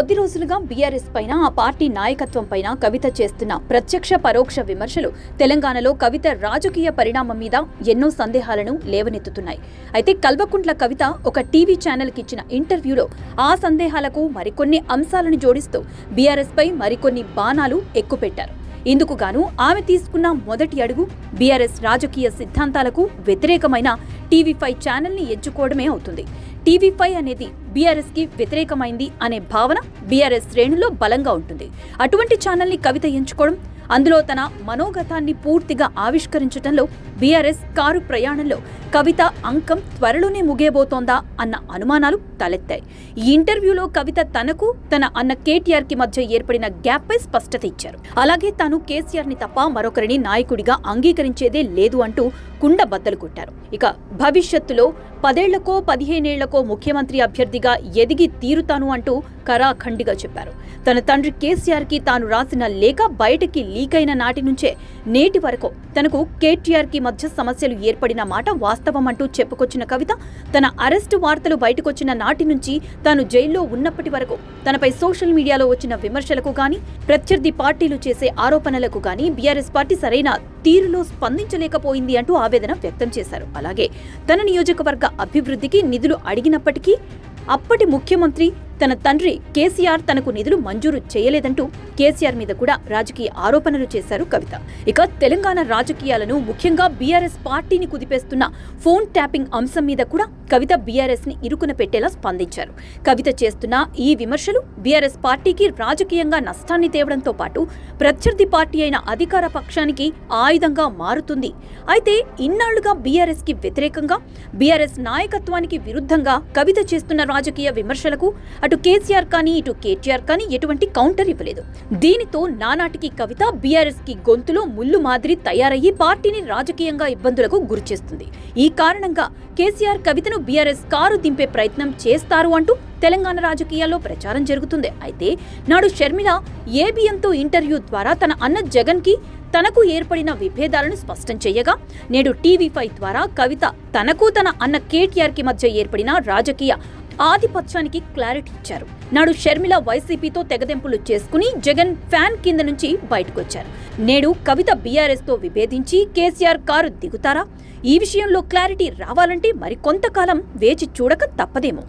కొద్ది రోజులుగా బీఆర్ఎస్ పైన ఆ పార్టీ నాయకత్వం పైన కవిత చేస్తున్న ప్రత్యక్ష పరోక్ష విమర్శలు తెలంగాణలో కవిత రాజకీయ పరిణామం మీద ఎన్నో సందేహాలను లేవనెత్తుతున్నాయి. అయితే కల్వకుంట్ల కవిత ఒక టీవీ ఛానల్కి ఇచ్చిన ఇంటర్వ్యూలో ఆ సందేహాలకు మరికొన్ని అంశాలను జోడిస్తూ బీఆర్ఎస్ పై మరికొన్ని బాణాలు ఎక్కుపెట్టారు. ఇందుకు గాను ఆమె తీసుకున్న మొదటి అడుగు బీఆర్ఎస్ రాజకీయ సిద్ధాంతాలకు వ్యతిరేకమైన టీవీ5 ఛానల్ని ఎంచుకోవడమే అవుతుంది. టీవీ5 అనేది బీఆర్ఎస్ కి వ్యతిరేకమైంది అనే భావన బీఆర్ఎస్ శ్రేణుల్లో బలంగా ఉంటుంది. అటువంటి ఛానల్ని కవిత ఎంచుకోవడం, అందులో తన మనోగతాన్ని పూర్తిగా ఆవిష్కరించడంలో బీఆర్ఎస్ కారు ప్రయాణంలో కవిత అంకం త్వరలోనే ముగియబోతోందా అన్న అనుమానాలు తలెత్తాయి. ఈ ఇంటర్వ్యూలో కవిత తనకు తన అన్న కేటీఆర్ కి మధ్య ఏర్పడిన గ్యాప్ పై స్పష్టత ఇచ్చారు. అలాగే తాను కేసీఆర్ ని తప్ప మరొకరిని నాయకుడిగా అంగీకరించేదే లేదు అంటూ కుండ బద్దలు కొట్టారు. ఇక భవిష్యత్తులో 10 ఏళ్లకో 15 ఏళ్లకో ముఖ్యమంత్రి అభ్యర్థిగా ఎదిగి తీరుతాను అంటూ కరాఖండిగా చెప్పారు. తన తండ్రి కేసీఆర్ కి తాను రాసిన లేఖ బయటకి లీక్ అయిన నాటి నుంచే నేటి వరకు తనకు కేటీఆర్ కి మధ్య సమస్యలు ఏర్పడిన మాట వాస్తవం అంటూ చెప్పుకొచ్చిన కవిత, తన అరెస్టు వార్తలు బయటకొచ్చిన నాటి నుంచి తాను జైల్లో ఉన్నప్పటి వరకు తనపై సోషల్ మీడియాలో వచ్చిన విమర్శలకు గాని, ప్రత్యర్థి పార్టీలు చేసే ఆరోపణలకు గాని బీఆర్ఎస్ పార్టీ సరైన తీరులో స్పందించలేకపోయింది అంటూ ఆవేదన వ్యక్తం చేశారు. అలాగే తన నియోజకవర్గ అభివృద్ధికి నిధులు అడిగినప్పటికీ అప్పటి ముఖ్యమంత్రి తన తండ్రి కేసీఆర్ తనకు నిధులు మంజూరు చేయలేదంటూ కేసీఆర్ మీద కూడా రాజకీయ ఆరోపణలు చేశారు కవిత. ఇక తెలంగాణ రాజకీయాలను, ముఖ్యంగా బీఆర్ఎస్ పార్టీని కుదిపేస్తున్న ఫోన్ ట్యాపింగ్ అంశం మీద కూడా కవిత బీఆర్ఎస్ ని ఇరుకున పెట్టేలా స్పందించారు. కవిత చేస్తున్న ఈ విమర్శలు బీఆర్ఎస్ పార్టీకి రాజకీయంగా నష్టాన్ని తేవడంతో పాటు ప్రత్యర్థి పార్టీ అయిన అధికార పక్షానికి ఆయుధంగా మారుతుంది. అయితే ఇన్నాళ్లుగా బీఆర్ఎస్ కి వ్యతిరేకంగా, బీఆర్ఎస్ నాయకత్వానికి విరుద్ధంగా కవిత చేస్తున్న రాజకీయ విమర్శలకు అటు కేసీఆర్ కానీ ఇటు కేటీఆర్ కానీ ఎటువంటి కౌంటర్ ఇవ్వలేదు. దీనితో నానాటికి కవిత బీఆర్ఎస్ కి గొంతులో ముళ్ళు మాదిరి తయారయ్యి పార్టీని రాజకీయంగా ఇబ్బందులకు గురిచేస్తుంది. ఈ కారణంగా కేసీఆర్ కవితను బీఆర్ఎస్ కారు దింపే ప్రయత్నం చేస్తారు అంటూ తెలంగాణ రాజకీయాల్లో ప్రచారం జరుగుతుంది. అయితే నాడు షర్మిల ఏబిఎన్తో ఇంటర్వ్యూ ద్వారా తన అన్న జగన్ కి తనకు ఏర్పడిన విభేదాలను స్పష్టం చేయగా, నేడు టీవీ5 ద్వారా కవిత తనకు తన అన్న కేటీఆర్ కి మధ్య ఏర్పడిన రాజకీయ ఆధిపత్యానికి క్లారిటీ ఇచ్చారు. నాడు షర్మిల వైసీపీతో తెగదెంపులు చేసుకుని జగన్ ఫ్యాన్ కింద నుంచి బయటకొచ్చారు. నేడు కవిత బీఆర్ఎస్ తో విభేదించి కేసీఆర్ కారు దిగుతారా? ఈ విషయంలో క్లారిటీ రావాలంటే మరికొంతకాలం వేచి చూడక తప్పదేమో.